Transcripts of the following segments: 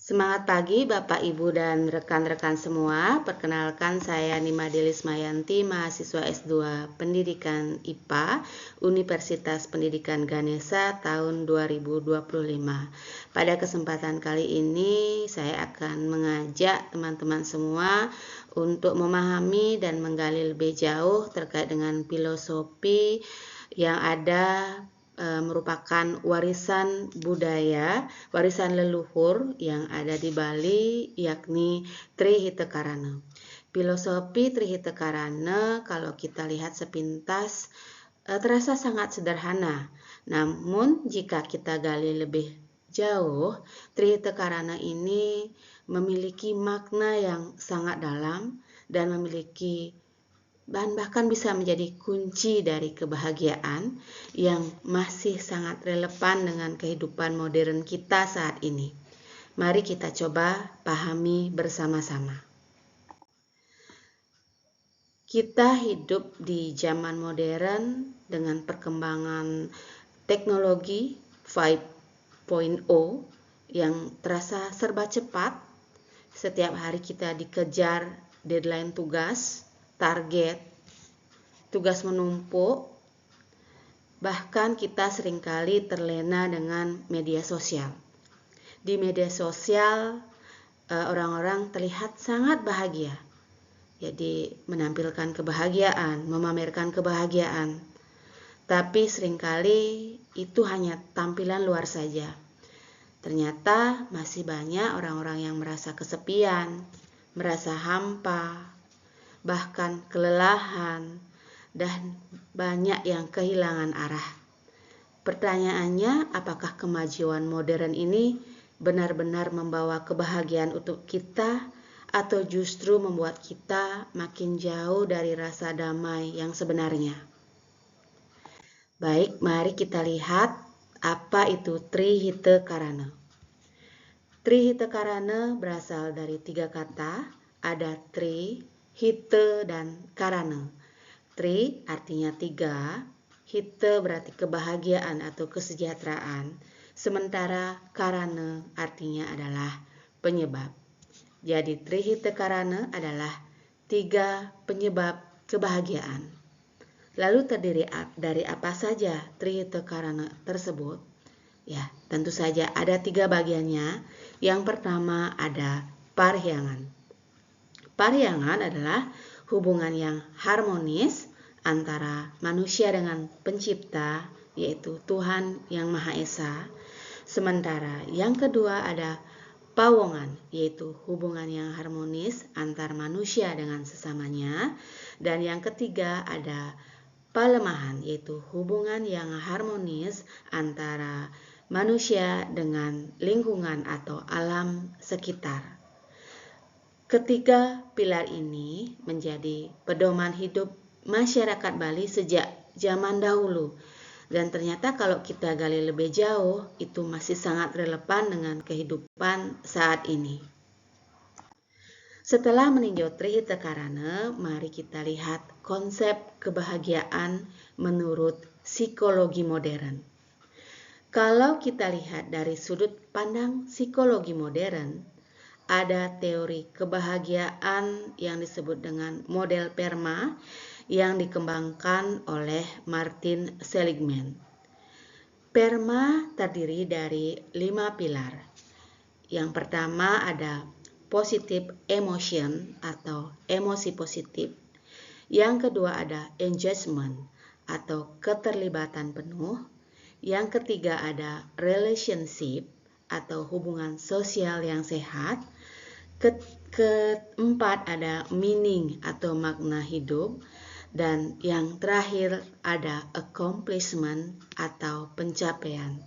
Semangat pagi Bapak, Ibu, dan rekan-rekan semua. Perkenalkan saya Nima Delis Mayanti, mahasiswa S2 Pendidikan IPA, Universitas Pendidikan Ganesha tahun 2025. Pada kesempatan kali ini saya akan mengajak teman-teman semua untuk memahami dan menggali lebih jauh terkait dengan filosofi yang ada merupakan warisan budaya, warisan leluhur yang ada di Bali, yakni Trihitekarana. Filosofi Trihitekarana kalau kita lihat sepintas terasa sangat sederhana. Namun jika kita gali lebih jauh, Trihitekarana ini memiliki makna yang sangat dalam dan memiliki bahkan bisa menjadi kunci dari kebahagiaan yang masih sangat relevan dengan kehidupan modern kita saat ini. Mari kita coba pahami bersama-sama. Kita hidup di zaman modern dengan perkembangan teknologi 5.0 yang terasa serba cepat. Setiap hari kita dikejar deadline tugas, target, tugas menumpuk, bahkan kita seringkali terlena dengan media sosial. Di media sosial, orang-orang terlihat sangat bahagia. Jadi menampilkan kebahagiaan, memamerkan kebahagiaan. Tapi seringkali itu hanya tampilan luar saja. Ternyata masih banyak orang-orang yang merasa kesepian, merasa hampa, bahkan kelelahan, dan banyak yang kehilangan arah. Pertanyaannya, apakah kemajuan modern ini benar-benar membawa kebahagiaan untuk kita atau justru membuat kita makin jauh dari rasa damai yang sebenarnya? Baik, mari kita lihat apa itu Trihitekarana. Trihitekarana berasal dari 3 kata, ada tri, hite, dan karana. Tri artinya 3, hite berarti kebahagiaan atau kesejahteraan, sementara karana artinya adalah penyebab. Jadi Trihitekarana adalah 3 penyebab kebahagiaan. Lalu terdiri dari apa saja Trihitekarana tersebut? Ya, tentu saja ada 3 bagiannya. Yang pertama ada parhyangan. Parhyangan adalah hubungan yang harmonis antara manusia dengan pencipta, yaitu Tuhan yang Maha Esa. Sementara yang kedua ada pawongan, yaitu hubungan yang harmonis antar manusia dengan sesamanya. Dan yang ketiga ada palemahan, yaitu hubungan yang harmonis antara manusia dengan lingkungan atau alam sekitar. Ketiga pilar ini menjadi pedoman hidup masyarakat Bali sejak zaman dahulu. Dan ternyata kalau kita gali lebih jauh, itu masih sangat relevan dengan kehidupan saat ini. Setelah meninjau Trihitekarana, mari kita lihat konsep kebahagiaan menurut psikologi modern. Kalau kita lihat dari sudut pandang psikologi modern, ada teori kebahagiaan yang disebut dengan model PERMA yang dikembangkan oleh Martin Seligman. PERMA terdiri dari 5 pilar. Yang pertama ada positive emotion atau emosi positif. Yang kedua ada engagement atau keterlibatan penuh. Yang ketiga ada relationship atau hubungan sosial yang sehat. Keempat ada meaning atau makna hidup. Dan yang terakhir ada accomplishment atau pencapaian.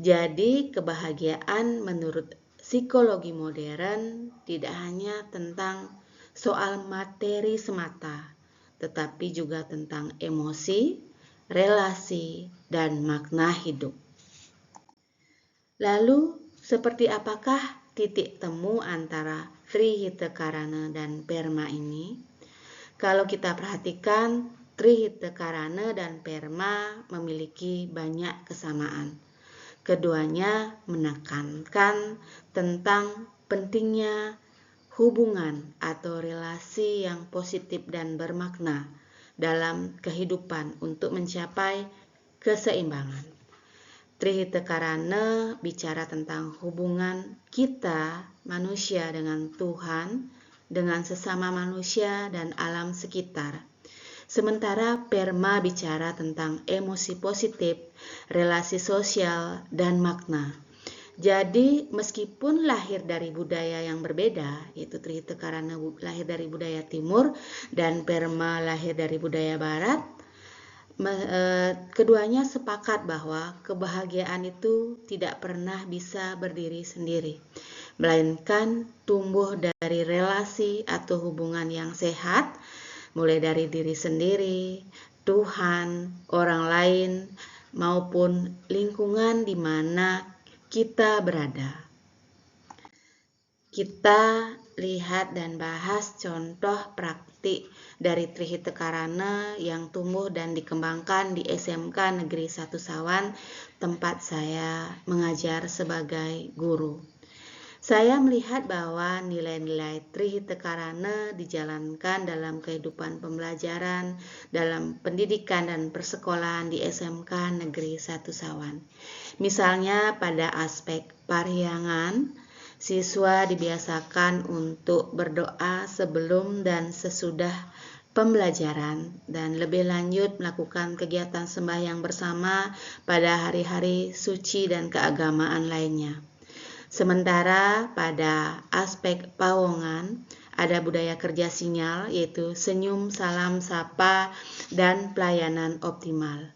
Jadi kebahagiaan menurut psikologi modern tidak hanya tentang soal materi semata, tetapi juga tentang emosi, relasi, dan makna hidup. Lalu, seperti apakah titik temu antara Trihitekarana dan PERMA ini? Kalau kita perhatikan, Trihitekarana dan PERMA memiliki banyak kesamaan. Keduanya menekankan tentang pentingnya hubungan atau relasi yang positif dan bermakna dalam kehidupan untuk mencapai keseimbangan. Trihita Karana bicara tentang hubungan kita manusia dengan Tuhan, dengan sesama manusia dan alam sekitar. Sementara Perma bicara tentang emosi positif, relasi sosial, dan makna. Jadi meskipun lahir dari budaya yang berbeda, yaitu Trihita Karana lahir dari budaya timur dan Perma lahir dari budaya barat, keduanya sepakat bahwa kebahagiaan itu tidak pernah bisa berdiri sendiri, melainkan tumbuh dari relasi atau hubungan yang sehat, mulai dari diri sendiri, Tuhan, orang lain, maupun lingkungan di mana kita berada. Kita lihat dan bahas contoh praktik dari Trihita Karana yang tumbuh dan dikembangkan di SMK Negeri 1 Sawan, tempat saya mengajar sebagai guru. Saya melihat bahwa nilai-nilai Trihita Karana dijalankan dalam kehidupan pembelajaran, dalam pendidikan dan persekolahan di SMK Negeri 1 Sawan. Misalnya pada aspek pariangan, siswa dibiasakan untuk berdoa sebelum dan sesudah pembelajaran dan lebih lanjut melakukan kegiatan sembahyang bersama pada hari-hari suci dan keagamaan lainnya. Sementara pada aspek pawongan ada budaya kerja sinyal, yaitu senyum, salam, sapa, dan pelayanan optimal.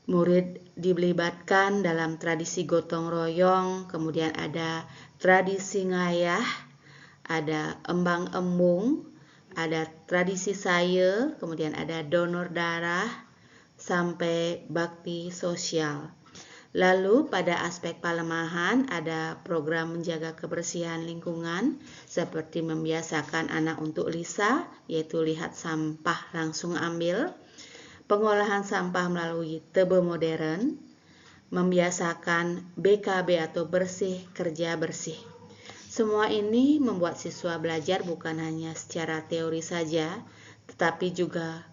Murid dilibatkan dalam tradisi gotong royong, kemudian ada tradisi ngayah, ada embang-embung, ada tradisi saya, kemudian ada donor darah, sampai bakti sosial. Lalu pada aspek palemahan ada program menjaga kebersihan lingkungan seperti membiasakan anak untuk lisa, yaitu lihat sampah langsung ambil, pengolahan sampah melalui tebe modern, membiasakan BKB atau bersih kerja bersih. Semua ini membuat siswa belajar bukan hanya secara teori saja, tetapi juga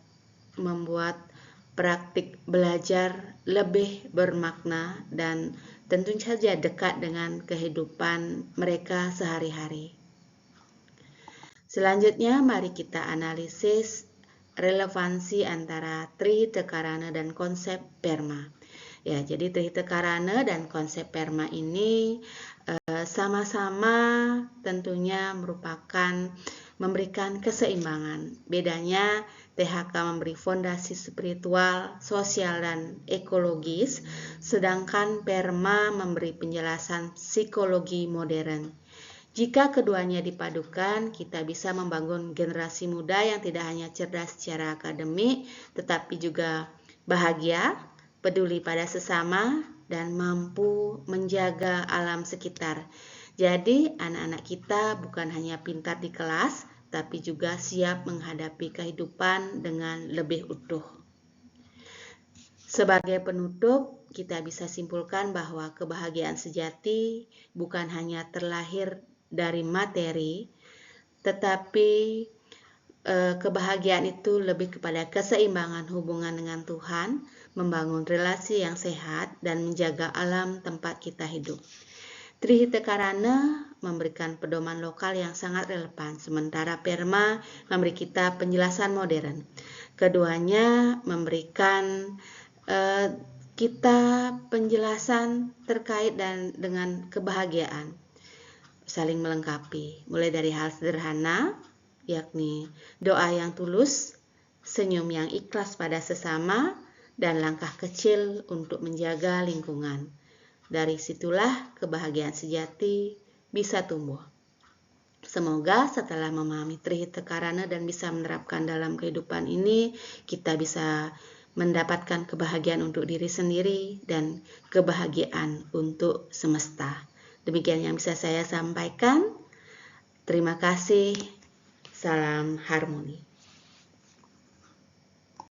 membuat praktik belajar lebih bermakna dan tentu saja dekat dengan kehidupan mereka sehari-hari. Selanjutnya mari kita analisis relevansi antara Trihita Karana dan konsep Perma. Ya, jadi Trihita Karana dan konsep Perma ini sama-sama tentunya merupakan memberikan keseimbangan. Bedanya THK memberi fondasi spiritual, sosial, dan ekologis, sedangkan Perma memberi penjelasan psikologi modern. Jika keduanya dipadukan, kita bisa membangun generasi muda yang tidak hanya cerdas secara akademik, tetapi juga bahagia, peduli pada sesama, dan mampu menjaga alam sekitar. Jadi anak-anak kita bukan hanya pintar di kelas, tapi juga siap menghadapi kehidupan dengan lebih utuh. Sebagai penutup, kita bisa simpulkan bahwa kebahagiaan sejati bukan hanya terlahir dari materi, tetapi kebahagiaan itu lebih kepada keseimbangan hubungan dengan Tuhan, membangun relasi yang sehat, dan menjaga alam tempat kita hidup. Trihita Karana memberikan pedoman lokal yang sangat relevan, sementara Perma memberi kita penjelasan modern. Keduanya memberikan kita penjelasan terkait dengan kebahagiaan, saling melengkapi, mulai dari hal sederhana, yakni doa yang tulus, senyum yang ikhlas pada sesama, dan langkah kecil untuk menjaga lingkungan. Dari situlah kebahagiaan sejati bisa tumbuh. Semoga setelah memahami Trihita Karana dan bisa menerapkan dalam kehidupan ini, kita bisa mendapatkan kebahagiaan untuk diri sendiri dan kebahagiaan untuk semesta. Demikian yang bisa saya sampaikan. Terima kasih. Salam harmoni.